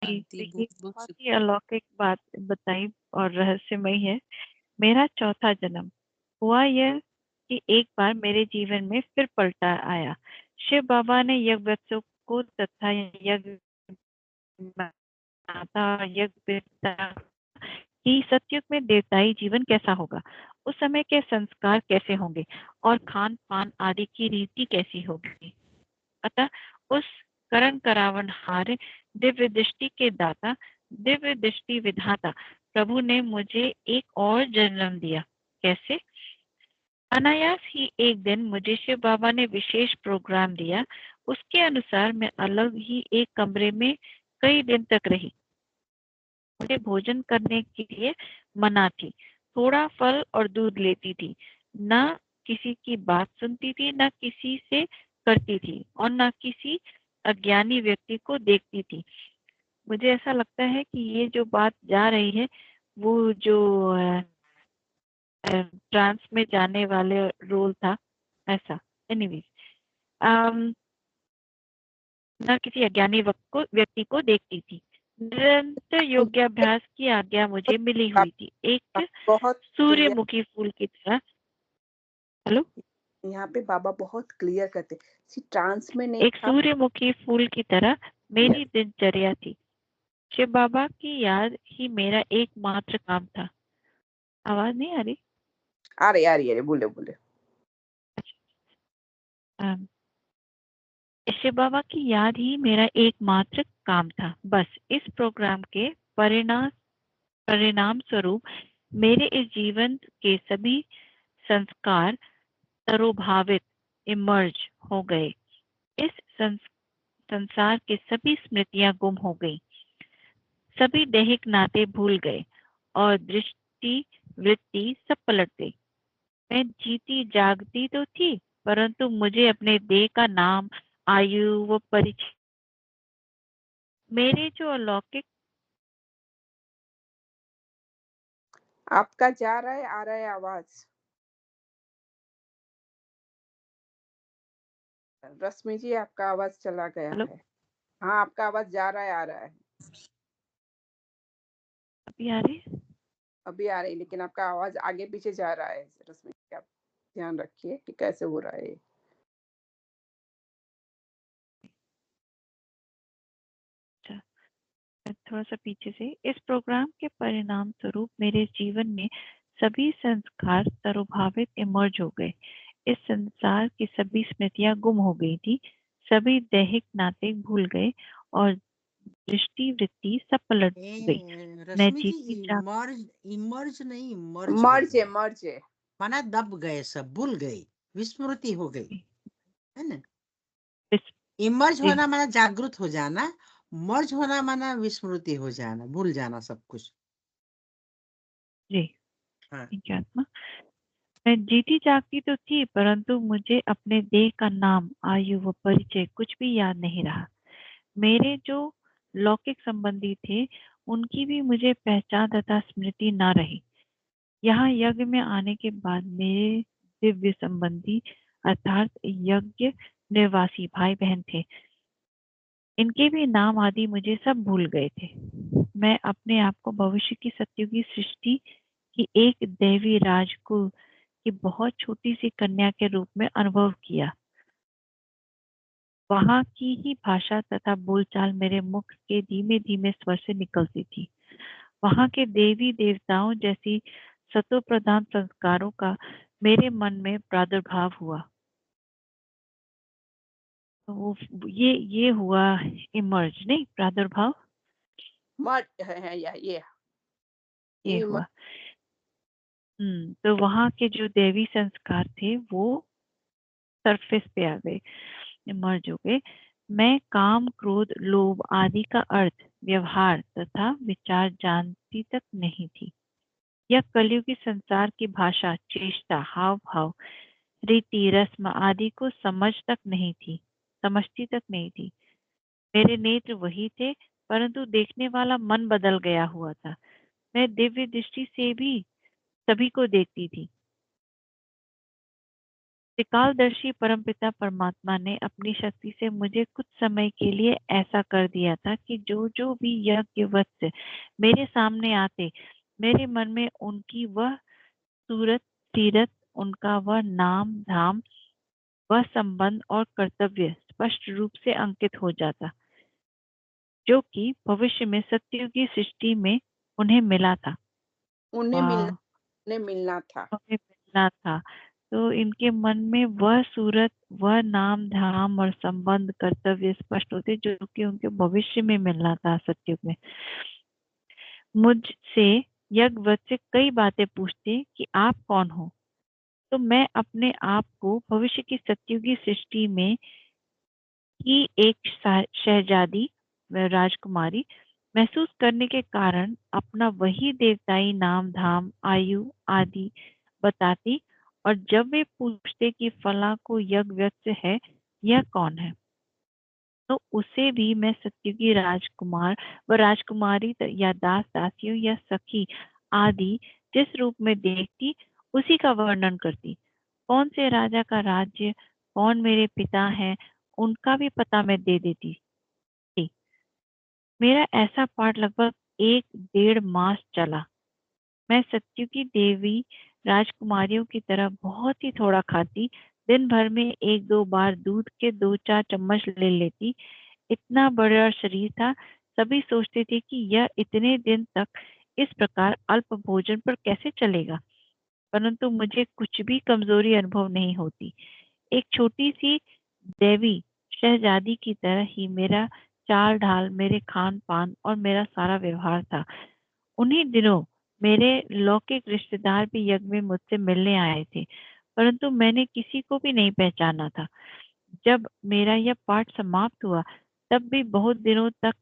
जी, शांति तो ये बहुत बहुत बहुत ही शुक्रिया। अलौकिक बात बताई और रहस्यमय है। मेरा चौथा जन्म हुआ यह कि एक बार मेरे जीवन में फिर पलटा आया। शिव बाबा ने यज्ञ को तथा यज्ञ माता और यज्ञ पिता कि सतयुग में देवताई जीवन कैसा होगा, उस समय के संस्कार कैसे होंगे और खान पान आदि की रीति कैसी होगी। अतः उस करण करावन हार दिव्य दृष्टि के दाता, दिव्य दृष्टि विधाता प्रभु ने मुझे एक और जन्म दिया। कैसे? अनायास ही एक दिन मुझे शिव बाबा ने विशेष प्रोग्राम दिया। उसके अनुसार मैं अलग ही एक कमरे में कई दिन तक रही। मुझे भोजन करने के लिए मना थी, थोड़ा फल और दूध लेती थी, न किसी की बात सुनती थी, न किसी से करती थी और न किसी अज्ञानी व्यक्ति को देखती थी। मुझे ऐसा लगता है कि ये जो बात जा रही है वो जो ट्रांस में जाने वाले रोल था, ऐसा। एनीवेज, न किसी अज्ञानी व्यक्ति को देखती थी। निरंतर योगाभ्यास की आज्ञा मुझे मिली हुई थी। एक बहुत क्लियर, सूर्यमुखी फूल की तरह। हेलो। यहाँ पे बाबा बहुत क्लियर करते, ट्रांस में नहीं एक था। सूर्यमुखी फूल की तरह मेरी यस, दिनचर्या थी। शिव बाबा की याद ही मेरा एकमात्र काम था। आवाज नहीं आ रही? आ रही बोले बोले। अम, शिव बाबा की याद ही मेरा एकमात्र काम था। बस इस प्रोग्राम के परिणाम परिणाम स्वरूप मेरे इस जीवन के सभी संस्कार तरोभावित इमर्ज हो गए। इस संसार की सभी स्मृतियां गुम हो गई, सभी दैहिक नाते भूल गए और दृष्टि वृत्ति सब पलट गई। मैं जीती जागती तो थी, परंतु मुझे अपने देह का नाम, आयु व परिचय, मेरे जो अलौकिक। आपका जा रहा है, आ रहा है आवाज। रश्मि जी, आपका आवाज चला गया हेलो, है। हाँ, आपका आवाज जा रहा है, आ रहा है। अभी आ रही है? अभी आ रही, लेकिन आपका आवाज आगे पीछे जा रहा है। रश्मि जी, आप ध्यान रखिए कि कैसे हो रहा है। अच्छा, मैं थोड़ा सा पीछे से। इस प्रोग्राम के परिणाम स्वरूप मेरे जीवन में सभी संस्कार तरोभावित इमर्ज हो गए। इस संसार की सभी स्मृतियां गुम हो गई थी, सभी दैहिक नाते भूल गए और दृष्टि वृत्ति सब पलट गई। मैं रश्मि जी, जीती जाग इमर्ज इमर्ज नहीं, मर्ज हो मर्ज गए। है, मर्ज है। माना दब गए, सब भूल गई, विस्मृति हो गई, है ना। इस- इमर्ज जी होना माना जागृत हो जाना, मर्ज होना माना विस्मृति हो जाना, भूल जाना सब कुछ। जी, हाँ। ठीक है आत्मा। मैं जीती जागती तो थी, परंतु मुझे अपने देह का नाम, आयु व परिचय कुछ भी याद नहीं रहा। मेरे जो लौकिक संबंधी थे, उनकी भी मुझे पहचान तथा स्मृति न रही। यहाँ यज्ञ में आने के बाद मेरे दिव्य संबंधी अर्थात यज्ञ निवासी भाई बहन थे, इनके भी नाम आदि मुझे सब भूल गए थे। मैं अपने आप को भविष्य की सत्युगी सृष्टि की एक दैवी राजकुल की बहुत छोटी सी कन्या के रूप में अनुभव किया। वहां की ही भाषा तथा बोलचाल मेरे मुख के धीमे धीमे स्वर से निकलती थी। वहां के देवी देवताओं जैसी सतो प्रधान संस्कारों का मेरे मन में प्रादुर्भाव हुआ। तो वो ये हुआ इमर्ज, नहीं प्रादुर्भाव, मर्ज है या ये ये हुआ। तो वहां के जो देवी संस्कार थे वो सरफेस पे आ गए, इमर्ज हो गए। मैं काम, क्रोध, लोभ आदि का अर्थ, व्यवहार तथा विचार जानती तक नहीं थी। यह कलयुगी संसार की भाषा, चेष्टा, हाव भाव, रीति रस्म आदि को समझती तक नहीं थी। मेरे नेत्र वही थे, परंतु देखने वाला मन बदल गया हुआ था। मैं दिव्य दृष्टि से भी सभी को देखती थी। त्रिकालदर्शी परमपिता परमात्मा ने अपनी शक्ति से मुझे कुछ समय के लिए ऐसा कर दिया था कि जो जो भी यज्ञ वत्स मेरे सामने आते, मेरे मन में उनकी वह सूरत, सीरत, उनका वह नाम धाम, वह संबंध और कर्तव्य स्पष्ट रूप से अंकित हो जाता, जो कि भविष्य में सत्ययुग की सृष्टि में उन्हें मिला था। उन्हें मिलना वाह, उन्हें मिलना था। हमें मिलना था। तो इनके मन में वह सूरत, वह नाम धाम और संबंध कर्तव्य स्पष्ट होते, जो कि उनके भविष्य में मिलना था सत्युग में। मुझसे यज्ञवत से कई बातें पूछते कि आप कौन हो, तो मैं अपने आप को भविष्य की सत्युगी सृष्टि में की एक शहजादी व राजकुमारी महसूस करने के कारण अपना वही देवताई नाम धाम आयु आदि बताती, और जब वे पूछते कि फला को यज्ञ व्यक्त है, यह कौन है, तो उसे भी मैं सत्युगी राजकुमार व राजकुमारी या दास दासियों या सखी आदि जिस रूप में देखती, उसी का वर्णन करती। कौन से राजा का राज्य, कौन मेरे पिता हैं, उनका भी पता मैं दे देती थी। मेरा ऐसा पाठ लगभग 1 डेढ़ मास चला। मैं सत्युगी देवी राजकुमारियों की तरह बहुत ही थोड़ा खाती, दिन भर में 1 2 बार दूध के 2 4 चम्मच ले लेती। इतना बड़ा शरीर था, सभी सोचते थे कि यह इतने दिन तक इस प्रकार अल्प भोजन पर कैसे चलेगा, परंतु मुझे कुछ भी कमजोरी अनुभव नहीं होती। एक छोटी सी देवी शहजादी की तरह ही मेरा चाल ढाल, मेरे खान पान और मेरा सारा व्यवहार था। उन्हीं दिनों मेरे लौकिक रिश्तेदार भी यज्ञ में मुझसे मिलने आए थे, परंतु मैंने किसी को भी नहीं पहचाना था। जब मेरा यह पाठ समाप्त हुआ, तब भी बहुत दिनों तक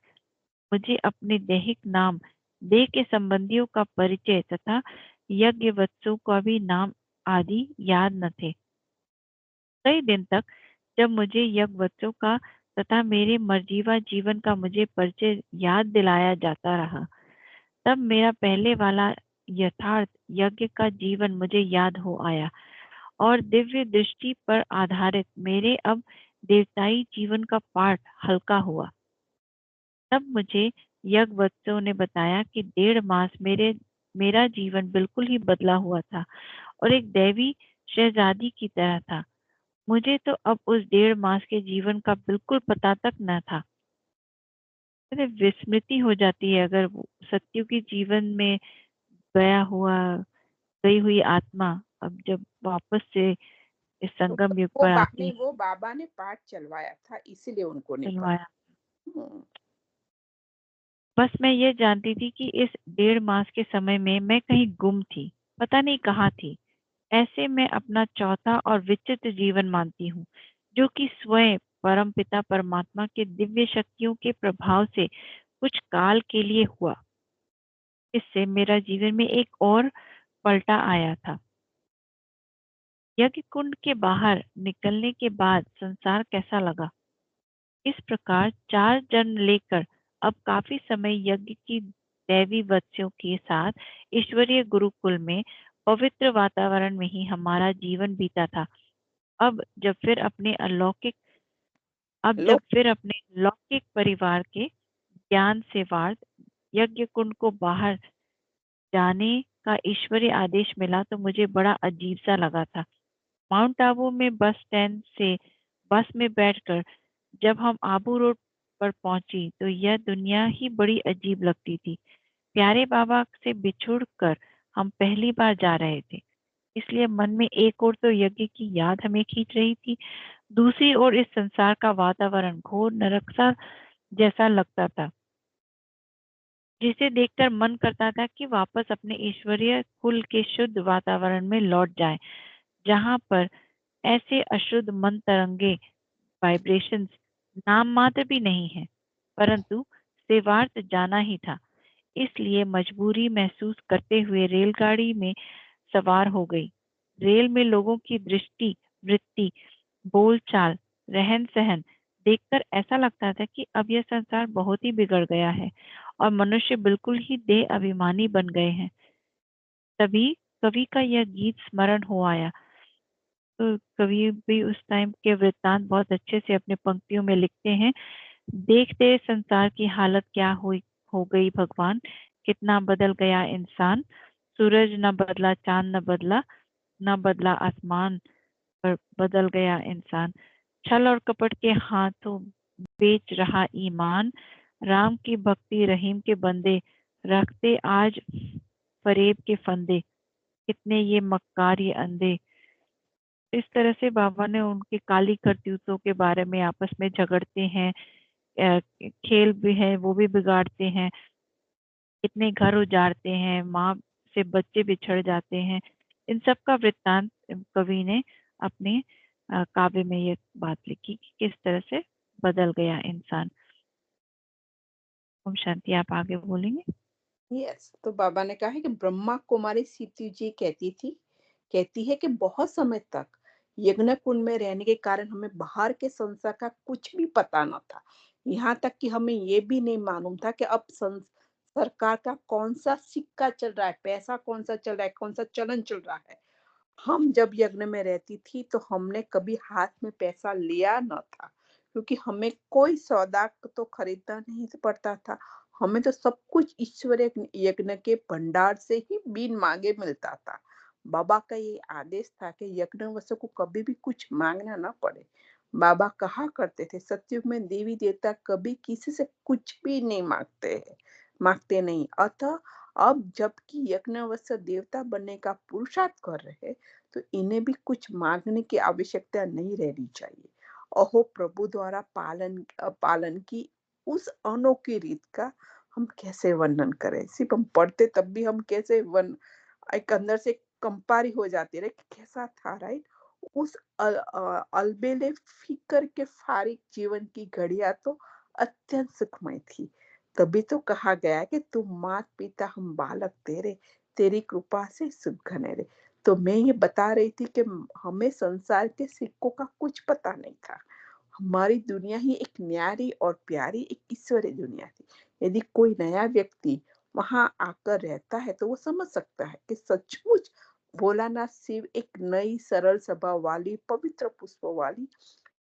मुझे अपने दैहिक नाम, देह के संबंधियों का परिचय तथा यज्ञ वत्सों का भी नाम आदि याद न थे। कई दिन तक जब मुझे यज्ञ वत्सों का तथा मेरे मर्जीवा जीवन का मुझे परिचय याद दिलाया जाता रहा, तब मेरा पहले वाला यथार्थ यज्ञ का जीवन मुझे याद हो आया, और दिव्य दृष्टि पर आधारित मेरे अब देवताई जीवन का पाठ हल्का हुआ। तब मुझे यज्ञवत्सों ने बताया कि 1 डेढ़ मास मेरा जीवन बिल्कुल ही बदला हुआ था और एक दैवी शहजादी की तरह था। मुझे तो अब उस 1 डेढ़ मास के जीवन का बिल्कुल पता तक न था। अरे विस्मृति हो जाती है अगर सत्यु के जीवन में गया हुआ गई हुई आत्मा अब जब वापस से इस तो संगम युग पर आती नहीं, वो बाबा ने पाठ चलवाया था, इसीलिए उनको नहीं चलवाया। पता। बस मैं ये जानती थी कि इस 1 डेढ़ मास के समय में मैं कहीं गुम थी, पता नहीं कहाँ थी। ऐसे मैं अपना चौथा और विचित्र जीवन मानती हूँ, जो कि स्वयं परम पिता परमात्मा के दिव्य शक्तियों के प्रभाव से कुछ काल के लिए हुआ। इससे मेरा जीवन में एक और पलटा आया था। यज्ञ कुंड के बाहर निकलने के बाद संसार कैसा लगा। इस प्रकार 4 जन्म लेकर अब काफी समय यज्ञ की दैवी वत्स्यों के साथ ईश्वरीय गुरुकुल में पवित्र वातावरण में ही हमारा जीवन बीता था। अब जब फिर अपने अलौकिक अब लो जब फिर अपने लौकिक परिवार के ज्ञान से वार्त यज्ञ कुंड को बाहर जाने का ईश्वरीय आदेश मिला, तो मुझे बड़ा अजीब सा लगा था। माउंट आबू में बस स्टैंड से बस में बैठकर जब हम आबू रोड पर पहुंची, तो यह दुनिया ही बड़ी अजीब लगती थी। प्यारे बाबा से बिछुड़ कर हम पहली बार जा रहे थे, इसलिए मन में एक ओर तो यज्ञ की याद हमें खींच रही थी, दूसरी ओर इस संसार का वातावरण घोर नरक सा जैसा लगता था, जिसे देखकर मन करता था कि वापस अपने ईश्वरीय कुल के शुद्ध वातावरण में लौट जाएं, जहां पर ऐसे अशुद्ध मन तरंगे वाइब्रेशंस नाम मात्र भी नहीं है, परंतु सेवार्थ जाना ही था। इसलिए मजबूरी महसूस करते हुए रेलगाड़ी में सवार हो गई। रेल में लोगों की दृष्टि, वृत्ति, बोलचाल, रहन सहन देखकर ऐसा लगता था कि अब यह संसार बहुत ही बिगड़ गया है और मनुष्य बिल्कुल ही देह अभिमानी बन गए हैं। तभी कवि का यह गीत स्मरण हो आया। तो कवि भी उस टाइम के वृत्तांत बहुत अच्छे से अपने पंक्तियों में लिखते हैं। देखते संसार की हालत क्या हुई हो गई भगवान, कितना बदल गया इंसान। सूरज न बदला, चांद न बदला आसमान, पर बदल गया इंसान। छल और कपट के हाथों बेच रहा ईमान। राम की भक्ति रहीम के बंदे, रखते आज फरेब के फंदे। कितने ये मक्कार ये अंधे। इस तरह से बाबा ने उनकी काली करतूतों के बारे में आपस में झगड़ते हैं। अ, खेल भी है वो भी बिगाड़ते हैं। कितने घर उजाड़ते हैं, माँ से बच्चे बिछड़ जाते हैं। इन सब का वृत्तांत कवि ने अपने काव्य में ये बात लिखी कि किस तरह से बदल गया इंसान। ओम शांति। आप आगे बोलेंगे। यस, तो बाबा ने कहा है कि ब्रह्मा कुमारी सीती जी कहती है कि बहुत समय तक यज्ञ कुंड में रहने के कारण हमें बाहर के संसार का कुछ भी पता न था। यहाँ तक कि हमें ये भी नहीं मालूम था कि अब सरकार का कौन सा सिक्का चल रहा है, पैसा कौन सा चल रहा है, कौन सा चलन चल रहा है। हम जब यज्ञ में रहती थी तो हमने कभी हाथ में पैसा लिया न था, क्योंकि हमें कोई सौदा तो खरीदना नहीं पड़ता था। हमें तो सब कुछ ईश्वर यज्ञ के भंडार से ही बिन मांगे मिलता था। बाबा का ये आदेश था कि यज्ञ वस्तु को कभी भी कुछ मांगना न पड़े। बाबा कहा करते थे, सतयुग में देवी देवता कभी किसी से कुछ भी नहीं मांगते नहीं। अतः अब जबकि यज्ञवत्स देवता बनने का पुरुषार्थ कर रहे, तो इन्हें भी कुछ मांगने की आवश्यकता नहीं रहनी चाहिए। अहो प्रभु द्वारा पालन की उस अनोखी रीत का हम कैसे वर्णन करें। सिर्फ हम पढ़ते तब भी हम कैसे एक अंदर से कंपारी हो जाती रहे कि कैसा था, राइट। उस अलबेले फिकर के फारिग जीवन की घड़ियां तो अत्यंत सुखमय थी। तभी तो कहा गया कि तुम मात पिता हम बालक तेरी कृपा से सुख घने रे। तो मैं ये बता रही थी कि हमें संसार के सिक्कों का कुछ पता नहीं था। हमारी दुनिया ही एक न्यारी और प्यारी एक ईश्वरीय दुनिया थी। यदि कोई नया व्यक्ति वहां आकर रहता है तो वो समझ सकता है कि सचमुच भोलानाथ शिव एक नई सरल स्वभाव वाली पवित्र पुष्पों वाली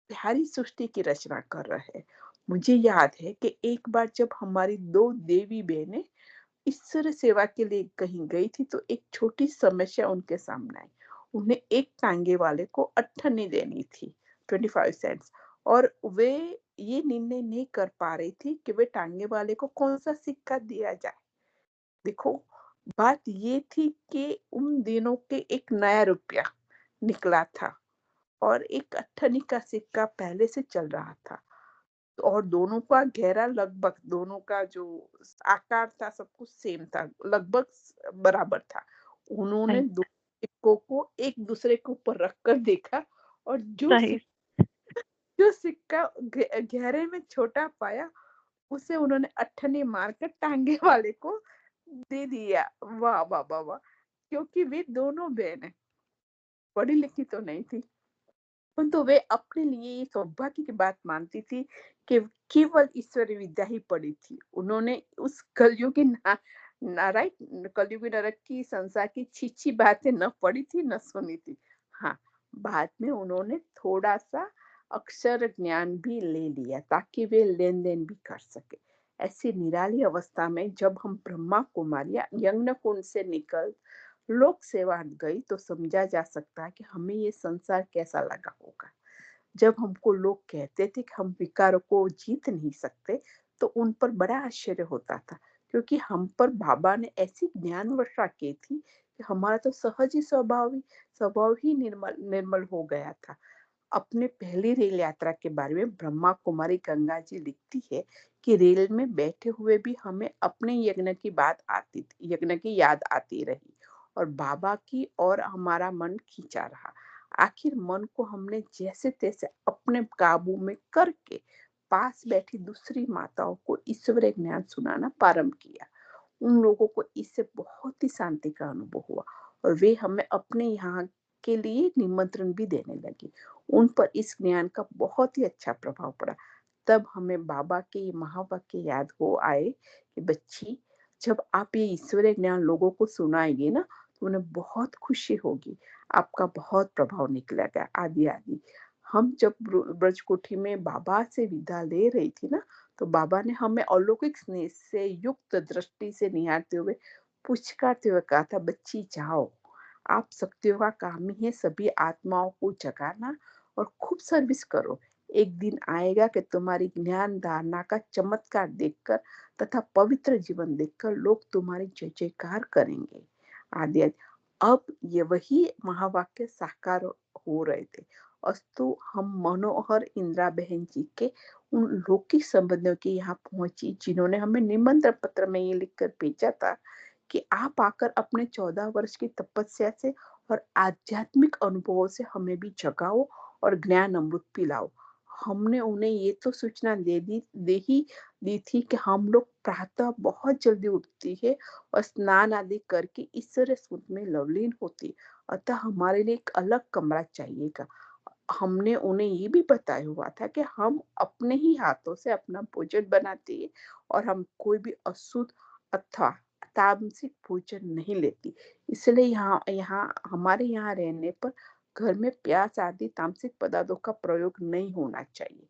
प्यारी सृष्टि की रचना कर रहे हैं। मुझे याद है कि एक बार जब हमारी दो देवी बहनें ईश्वर सेवा के लिए कहीं गई थी तो एक छोटी समस्या उनके सामने आई। उन्हें एक टांगे वाले को अट्ठनी देनी थी, 25 सेंट्स, और वे ये निर्णय नहीं कर पा रही थी कि वे टांगे वाले को कौन सा सिक्का दिया जाए। देखो, बात ये थी कि उन दिनों के एक नया रुपया निकला था और एक अट्ठनी का सिक्का पहले से चल रहा था, और दोनों का घेरा लगभग, दोनों का जो आकार था सब कुछ सेम था, लगभग बराबर था। उन्होंने सही। दो सिक्कों को एक दूसरे के ऊपर रखकर देखा, और सही। जो सिक्का घेरे में छोटा पाया उसे उन्होंने अट्ठनी मारकर टांगे वाले को दे दिया। वाह वाह वाह वाह! क्योंकि वे दोनों बहनें पढ़ी लिखी तो नहीं थी, परंतु वे अपने लिए ये सौभाग्य की बात मानती थी कि केवल ईश्वरीय विद्या ही पढ़ी थी। उन्होंने उस कलयुगी राइट, कलयुगी नरक की संसार की छी बातें न पढ़ी थी न सुनी थी। हाँ, बाद में उन्होंने थोड़ा सा अक्षर ज्ञान भी ले लिया ताकि वे लेन देन भी कर सके। ऐसी निराली अवस्था में जब हम ब्रह्मा कुमारियां यज्ञ कुंड से निकल लोक सेवा गई तो समझा जा सकता है कि हमें ये संसार कैसा लगा होगा। जब हमको लोग कहते थे कि हम विकारों को जीत नहीं सकते, तो उन पर बड़ा आश्चर्य होता था, क्योंकि हम पर बाबा ने ऐसी ज्ञान वर्षा की थी कि हमारा तो सहज ही स्वभाव ही निर्मल निर्मल हो गया था। अपने पहली रेल यात्रा के बारे में ब्रह्मा कुमारी गंगा जी लिखती है कि रेल में बैठे हुए भी हमें अपने यज्ञ की याद आती रही, और बाबा की और हमारा मन खींचा रहा। आखिर मन को हमने जैसे तैसे अपने काबू में करके पास बैठी दूसरी माताओं को ईश्वरीय ज्ञान सुनाना प्रारंभ किया। उन लोगों को इससे बहुत ही शांति का अनुभव हुआ, और वे हमें अपने यहाँ के लिए निमंत्रण भी देने लगी। उन पर इस ज्ञान का बहुत ही अच्छा प्रभाव पड़ा। तब हमें बाबा के ये महावाक्य याद हो आए कि बच्ची, जब आप ये ईश्वरीय ज्ञान लोगों को सुनाएंगे ना, तो उन्हें बहुत खुशी होगी, आपका बहुत प्रभाव निकलेगा आदि आदि। हम जब ब्रजकोठी में बाबा से विदा ले रही थी ना, तो बाबा ने हमें अलौकिक स्नेह से युक्त दृष्टि से निहारते हुए पुचकारते हुए कहा था, बच्ची जाओ, आप शक्तियों का काम ही है सभी आत्माओं को जगाना और खूब सर्विस करो। एक दिन आएगा कि तुम्हारी ज्ञान धारणा का चमत्कार देखकर तथा पवित्र जीवन देखकर लोग तुम्हारी जय जयकार करेंगे आदि आदि। अब ये वही महावाक्य साकार हो रहे थे। अस्तु हम मनोहर इंदिरा बहन जी के उन लौकिक संबंधियों के यहाँ पहुंची जिन्होंने हमें निमंत्रण पत्र में ये लिखकर भेजा था कि आप आकर अपने 14 वर्ष की तपस्या से और आध्यात्मिक अनुभवों से हमें भी जगाओ और ज्ञान अमृत पिलाओ। हमने उन्हें ये तो सूचना दे ही दी थी कि हम लोग प्रातः बहुत जल्दी उठती है और स्नान आदि करके ईश्वर स्मृति में लवलीन होती, अतः हमारे लिए एक अलग कमरा चाहिएगा। हमने उन्हें ये भी बताया हुआ था कि हम अपने ही हाथों से अपना भोजन बनाते हैं और हम कोई भी अशुद्ध अथवा तामसिक भोजन नहीं लेती। इसलिए यहाँ यहाँ हमारे यहाँ रहने पर घर में प्याज आदि तामसिक पदार्थों का प्रयोग नहीं होना चाहिए।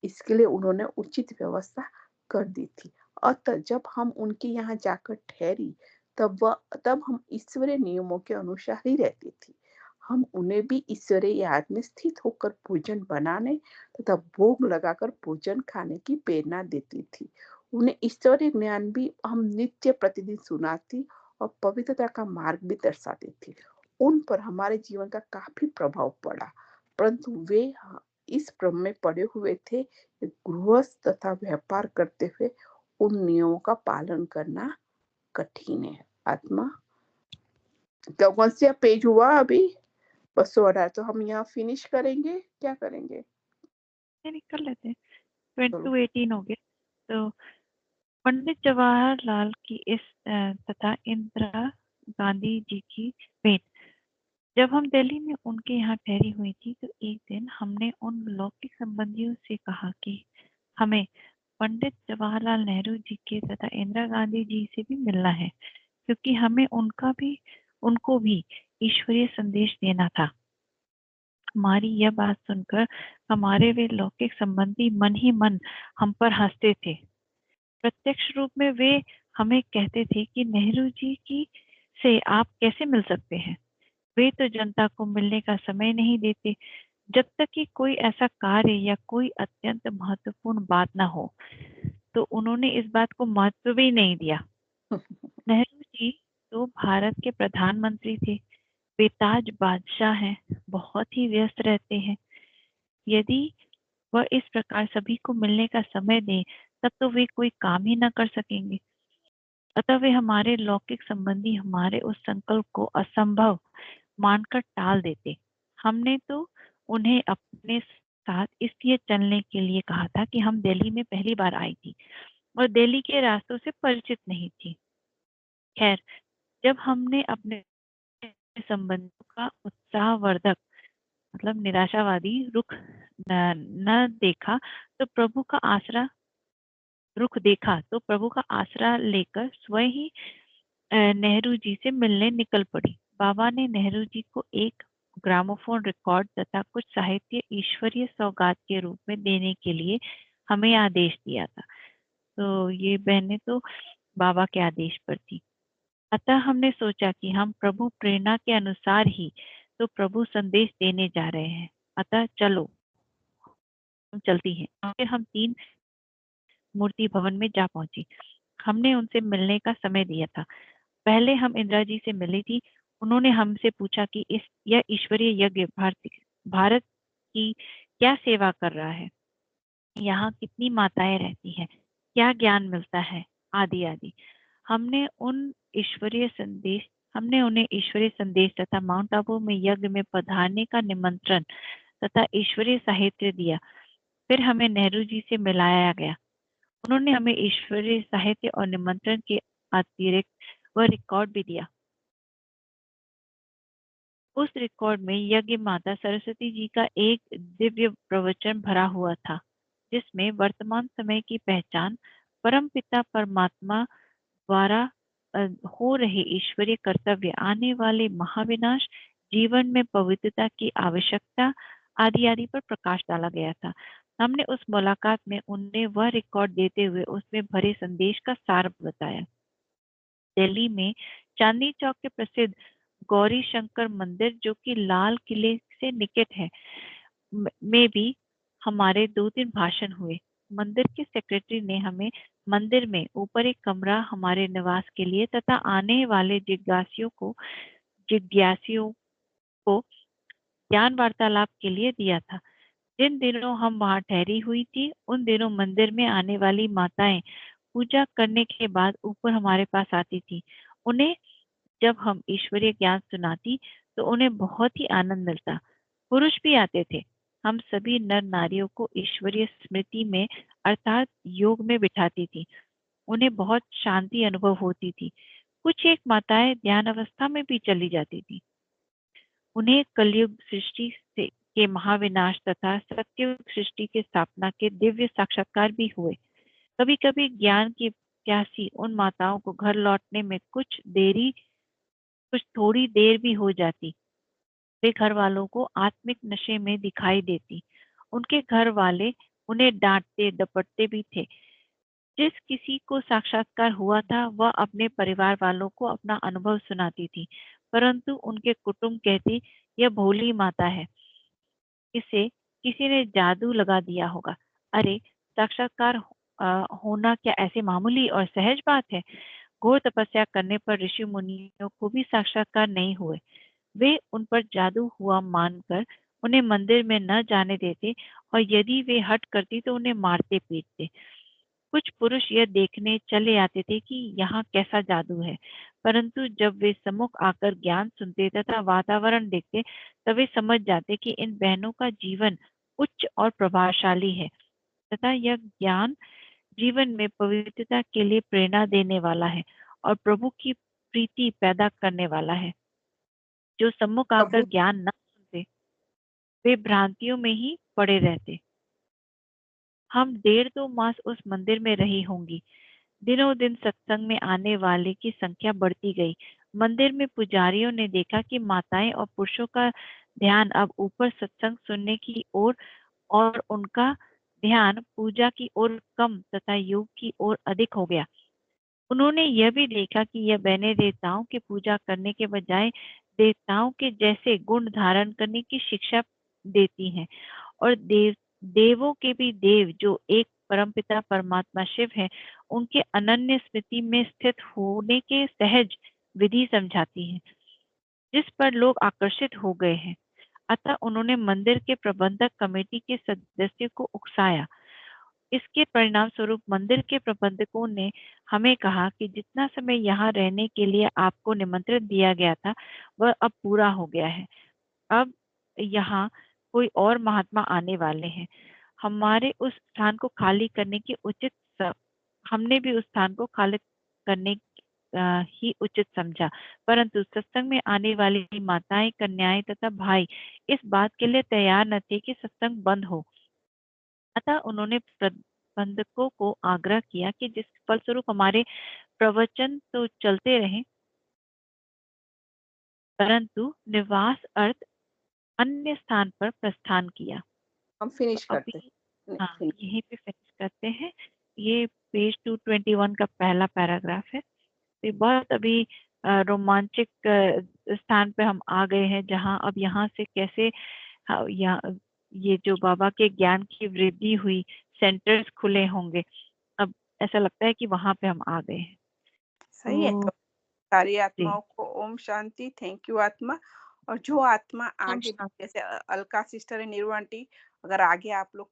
इसके लिए उन्होंने उचित व्यवस्था कर दी थी। अतः जब हम उनके यहाँ जाकर ठहरी, तब हम ईश्वरीय नियमों के अनुसार ही रहती थी। हम उन्हें भी ईश्वरीय याद में स्थित होकर भोजन बनाने तथा भोग लगाकर भोजन खाने की प्रेरणा देती थी। उन्हें ईश्वरीय ज्ञान भी हम नित्य प्रतिदिन सुनाती और पवित्रता का मार्ग भी दर्शाती थी। उन पर हमारे जीवन का काफी प्रभाव पड़ा, परंतु वे इस भ्रम में पड़े हुए थे कि गृहस्थ तथा व्यापार करते हुए उन नियमों का पालन करना कठिन है। आत्मा कौन सा पेज हुआ अभी? 218। तो हम यहाँ फिनिश करेंगे, क्या करेंगे? कर लेते हैं। चलो 18 हो गए। तो पंडित जवाहरलाल की इस तथा इंदिरा गांधी जी की भेंट। जब हम दिल्ली में उनके यहाँ ठहरी हुई थी तो एक दिन हमने उन लौकिक संबंधियों से कहा कि हमें पंडित जवाहरलाल नेहरू जी के तथा इंदिरा गांधी जी से भी मिलना है, क्योंकि हमें उनको भी ईश्वरीय संदेश देना था। हमारी यह बात सुनकर हमारे वे लौकिक संबंधी मन ही मन हम पर हंसते थे। प्रत्यक्ष रूप में वे हमें कहते थे कि नेहरू जी की से आप कैसे मिल सकते हैं, वे तो जनता को मिलने का समय नहीं देते जब तक कि कोई ऐसा कार्य या कोई अत्यंत महत्वपूर्ण बात न हो। तो उन्होंने इस बात को महत्व भी नहीं दिया। नेहरू जी तो भारत के प्रधानमंत्री थे, बेताज बादशाह हैं, बहुत ही व्यस्त रहते हैं। यदि वह इस प्रकार सभी को मिलने का समय दें तब तो वे कोई काम ही न कर सकेंगे। अतः वे हमारे लौकिक संबंधी हमारे उस संकल्प को असंभव मानकर टाल देते। हमने तो उन्हें अपने साथ इसलिए चलने के लिए कहा था कि हम दिल्ली में पहली बार आई थी और दिल्ली के रास्तों से परिचित नहीं थी। खैर, जब हमने अपने संबंधों का उत्साहवर्धक मतलब निराशावादी न देखा तो प्रभु का आसरा लेकर स्वयं ही नेहरू जी से मिलने निकल पड़ी। बाबा ने नेहरू जी को एक ग्रामोफोन रिकॉर्ड तथा कुछ साहित्य ईश्वरीय सौगात के रूप में देने के लिए हमें आदेश दिया था। तो ये बहनें तो बाबा के आदेश पर थी। अतः हमने सोचा कि हम प्रभु प्रेरणा के अनुसार ही तो प्रभु संदेश देने जा रहे हैं, अतः चलो हम चलती हैं। फिर हम 3 मूर्ति भवन में जा पहुंची। हमने उनसे मिलने का समय दिया था। पहले हम इंदिरा जी से मिली थी। उन्होंने हमसे पूछा कि यह ईश्वरीय यज्ञ भारत की क्या सेवा कर रहा है, यहाँ कितनी माताएं रहती हैं, क्या ज्ञान मिलता है, आदि आदि। हमने उन्हें ईश्वरीय संदेश तथा माउंट आबू में यज्ञ में पधारने का निमंत्रण तथा ईश्वरीय साहित्य दिया। फिर हमें नेहरू जी से मिलाया गया। उन्होंने हमें ईश्वरीय साहित्य और निमंत्रण के अतिरिक्त वह रिकॉर्ड भी दिया। उस रिकॉर्ड में यज्ञ माता सरस्वती जी का एक दिव्य प्रवचन भरा हुआ था, जिसमें वर्तमान समय की पहचान परमपिता परमात्मा द्वारा हो रहे ईश्वरीय कर्तव्य, आने वाले महाविनाश, जीवन में पवित्रता की आवश्यकता आदि आदि पर प्रकाश डाला गया था। हमने उस मुलाकात में उन्हें वह रिकॉर्ड देते हुए उसमें भरे संदेश का सार बताया। दिल्ली में चांदनी चौक के प्रसिद्ध गौरी शंकर मंदिर, जो कि लाल किले से निकट है, में भी हमारे 2 दिन भाषण हुए। मंदिर के सेक्रेटरी ने हमें मंदिर में ऊपर एक कमरा हमारे निवास के लिए तथा आने वाले जिज्ञासियों को ज्ञान वार्तालाप के लिए दिया था। जिन दिनों हम वहां ठहरी हुई थी, उन दिनों मंदिर में आने वाली माताएं पूजा करने के बाद ऊपर हमारे पास आती थी। उन्हें जब हम ईश्वरीय ज्ञान सुनाती तो उन्हें बहुत ही आनंद मिलता। पुरुष भी आते थे। हम सभी नर नारियों को ईश्वरीय स्मृति में अर्थात योग में बिठाती थी। उन्हें बहुत शांति अनुभव होती थी। कुछ एक माताएं ध्यान अवस्था में भी चली जाती थी। उन्हें कलयुग सृष्टि के महाविनाश तथा सत्ययुग सृष्टि के स्थापना के दिव्य साक्षात्कार भी हुए। कभी कभी ज्ञान की प्यासी उन माताओं को घर लौटने में कुछ थोड़ी देर भी हो जाती। वे घर वालों को आत्मिक नशे में दिखाई देती। उनके घर वाले उन्हें डांटते डपटते भी थे। जिस किसी को साक्षात्कार हुआ था वह अपने परिवार वालों को अपना अनुभव सुनाती थी, परंतु उनके कुटुंब कहते यह भोली माता है, इसे किसी ने जादू लगा दिया होगा। अरे, साक्षात्कार होना क्या ऐसे मामूली और सहज बात है? घोर तपस्या करने पर ऋषि मुनियों को भी साक्षात्कार नहीं हुए। वे उन पर जादू हुआ मानकर उन्हें मंदिर में न जाने देते और यदि वे हट करती तो उन्हें मारते पीटते। कुछ पुरुष यह देखने चले आते थे कि यहाँ कैसा जादू है, परंतु जब वे सम्मुख आकर ज्ञान सुनते तथा वातावरण देखते तब वे समझ जाते कि इन बहनों का जीवन उच्च और प्रभावशाली है तथा यह ज्ञान जीवन में पवित्रता के लिए प्रेरणा देने वाला है और प्रभु की प्रीति पैदा करने वाला है। जो सम्मुख आकर प्रभु ज्ञान न सुनते वे भ्रांतियों में ही पड़े रहते। हम 1.5 मास उस मंदिर में रही होंगी। दिनों दिन सत्संग में आने वाले की संख्या बढ़ती गई। मंदिर में पुजारियों ने देखा कि माताएं और पुरुषों का ध्यान अब ऊपर सत्संग सुनने की ओर और उनका ध्यान पूजा की ओर कम तथा योग की ओर अधिक हो गया। उन्होंने यह भी देखा कि यह बहनें देवताओं की पूजा करने के बजाय देवताओं के जैसे गुण धारण करने की शिक्षा देती हैं और देवों के भी देव जो एक परमपिता परमात्मा शिव है, उनके अनन्य स्मृति में स्थित होने के सहज विधि समझाती हैं, जिस पर लोग आकर्षित हो गए हैं। अतः उन्होंने मंदिर के प्रबंधक कमेटी के सदस्यों को उकसाया। इसके परिणाम स्वरूप मंदिर के प्रबंधकों ने हमें कहा कि जितना समय यहाँ रहने के लिए आपको निमंत्रण दिया गया था वह अब पूरा हो गया है। अब यहाँ कोई और महात्मा आने वाले हैं। हमारे उस स्थान को खाली करने की हमने भी उस स्थान को खाली करने ही उचित समझा, परंतु सत्संग में आने वाली माताएं, कन्याएं तथा भाई इस बात के लिए तैयार न थे कि सत्संग बंद हो। अतः उन्होंने प्रबंधकों को आग्रह किया कि जिस फलस्वरूप हमारे प्रवचन तो चलते रहे, परंतु निवास अर्थ अन्य स्थान पर प्रस्थान किया। हम तो फिनिश करते अभी हैं। हाँ, यहीं पे फिनिश करते हैं। ये पेज 221 का पहला पैराग्राफ है। ये बहुत अभी रोमांचक स्थान पे हम आ गए हैं, जहाँ अब यहाँ से कैसे यहाँ ये जो बाबा के ज्ञान की वृद्धि हुई, सेंटर्स खुले होंगे। अब ऐसा लगता है कि वहां पे हम आ गए हैं। सही है। तो तो सारी जी, आत्माओं को ओम शांति। थैंक यू आत्मा। और जो आत्मा ओम आगे भी, शांति। जैसे अलका सिस्टर है, नीरू आंटी, अगर आगे आप लोग